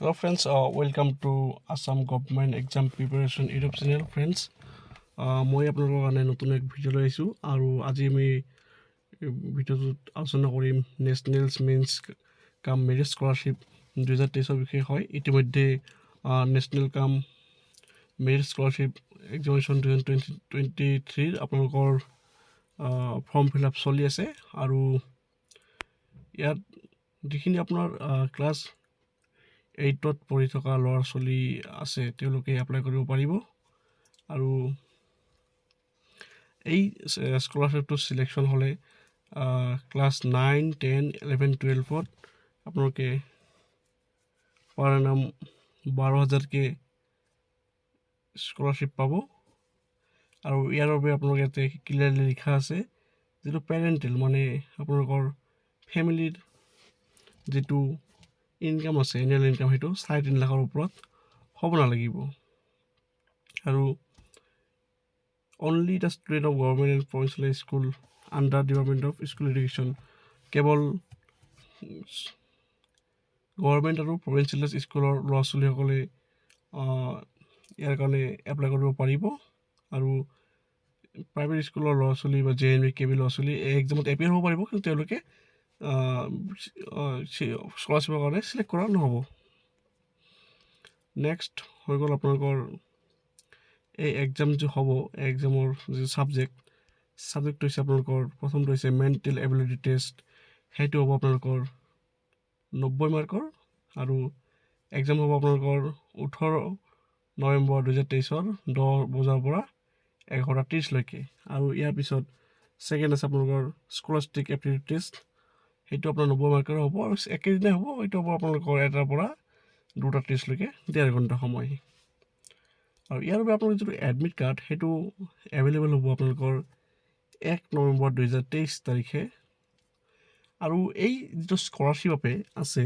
Hello friends, welcome to Assam Government Exam Preparation YouTube channel friends. মই আপোনালোকৰ কাৰণে নতুন এক ভিডিঅ' লৈ আহিছোঁ আৰু আজি আমি ভিডিঅ'টোত আলোচনা কৰিম নেশ্যনেলছ মেইনছ কাম মেৰিট স্কলাৰশ্বিপ 2023 বিষয়ে হয়। ইতিমধ্যে নেশ্যনেল কাম মেৰিট স্কলাৰশ্বিপ এক্সামিনেশ্যন 2023 আপোনালোকৰ ফৰ্ম ফিল আপ চলি আছে আৰু ইয়াত যিখিনি আপোনাৰ ক্লাছ 8ত পঢ়ি থকা ল'ৰা ছোৱালী আছে তেওঁলোকে এপ্লাই কৰিব পাৰিব আৰু এই স্কলাৰশ্বিপটো চিলেকশ্যন হ'লে ক্লাছ 9, 10, 11, 12ত আপোনালোকে পাৰ নাম 12,000কৈ স্কলাৰশ্বিপ পাব আৰু ইয়াৰ বাবে আপোনালোকে ইয়াতে ক্লিয়াৰলি লিখা আছে যিটো পেৰেণ্টেল মানে আপোনালোকৰ ফেমিলিৰ যিটো ইনকাম আছে এনুৱেল ইনকাম সেইটো 3.5 লাখৰ ওপৰত হ'ব নালাগিব আৰু only the student of government and provincial school under department of school education কেৱল গভৰ্ণমেণ্ট আৰু প্ৰভিঞ্চিয়েল স্কুলৰ ল'ৰা ছোৱালীসকলে ইয়াৰ কাৰণে এপ্লাই কৰিব পাৰিব আৰু প্ৰাইভেট স্কুলৰ ল'ৰা ছোৱালী বা JNV KB ল'ৰা ছোৱালী এই এক্সামত এপিয়াৰ হ'ব পাৰিব কিন্তু তেওঁলোকে স্কলাৰশ্বিপৰ কাৰণে চিলেক্ট কৰা নহ'ব। নেক্সট হৈ গ'ল আপোনালোকৰ এই এক্সাম যে হ'ব এক্সামৰ যি ছাবজেক্টটো হৈছে আপোনালোকৰ প্ৰথমটো হৈছে মেণ্টেল এবিলিটি টেষ্ট সেইটো হ'ব আপোনালোকৰ 90 মাৰ্কৰ আৰু এক্সাম হ'ব আপোনালোকৰ 18 নৱেম্বৰ 2023 10 বজাৰ পৰা 11:30লৈকে আৰু ইয়াৰ পিছত ছেকেণ্ড আছে আপোনালোকৰ স্কলাষ্টিক এপ্টিটিউড টেষ্ট সেইটো আপোনাৰ 90 মাৰ্কৰ হ'ব আৰু একেদিনাই হ'ব এইটো হ'ব আপোনালোকৰ 1টাৰ পৰা 2:30লৈকে 1.5 ঘণ্টা সময় আৰু ইয়াৰ বাবে আপোনালোকৰ যিটো এডমিট কাৰ্ড সেইটো এভেইলেবল হ'ব আপোনালোকৰ 1 নৱেম্বৰ 2023 তাৰিখে আৰু এই যিটো স্কলাৰশ্বিপ আছে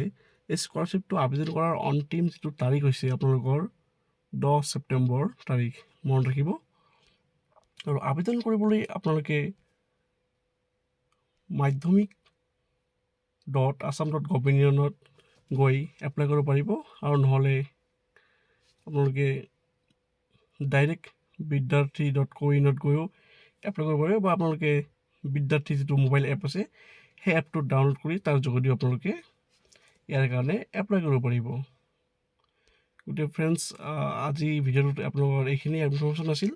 এই স্কলাৰশ্বিপটো আবেদন কৰাৰ অন্তিম যিটো তাৰিখ হৈছে আপোনালোকৰ 10 ছেপ্টেম্বৰ তাৰিখ মনত ৰাখিব আৰু আবেদন কৰিবলৈ আপোনালোকে মাধ্যমিক.assam.gov.in গৈ এপ্লাই কৰিব পাৰিব আৰু নহ'লে আপোনালোকে ডাইৰেক্ট বিদ্যাৰ্থী.co.in গৈও এপ্লাই কৰিব পাৰিব বা আপোনালোকে বিদ্যাৰ্থী যিটো মোবাইল এপ আছে সেই এপটো ডাউনলোড কৰি তাৰ যোগেদিও আপোনালোকে ইয়াৰ কাৰণে এপ্লাই কৰিব পাৰিব। গতিকে ফ্ৰেণ্ডছ আজি ভিডিঅ'টোত আপোনালোকৰ এইখিনি ইনফৰ্মেশ্যন আছিল।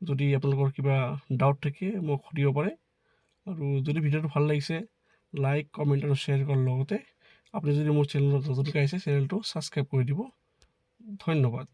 যদি আপোনালোকৰ কিবা ডাউট থাকে মোক সুধিব পাৰে আৰু যদি ভিডিঅ'টো ভাল লাগিছে লাইক কমেণ্ট আৰু শ্বেয়াৰ কৰাৰ লগতে আপুনি যদি মোৰ চেনেলত নতুনকৈ আহিছে চেনেলটো ছাবস্ক্ৰাইব কৰি দিব। ধন্যবাদ।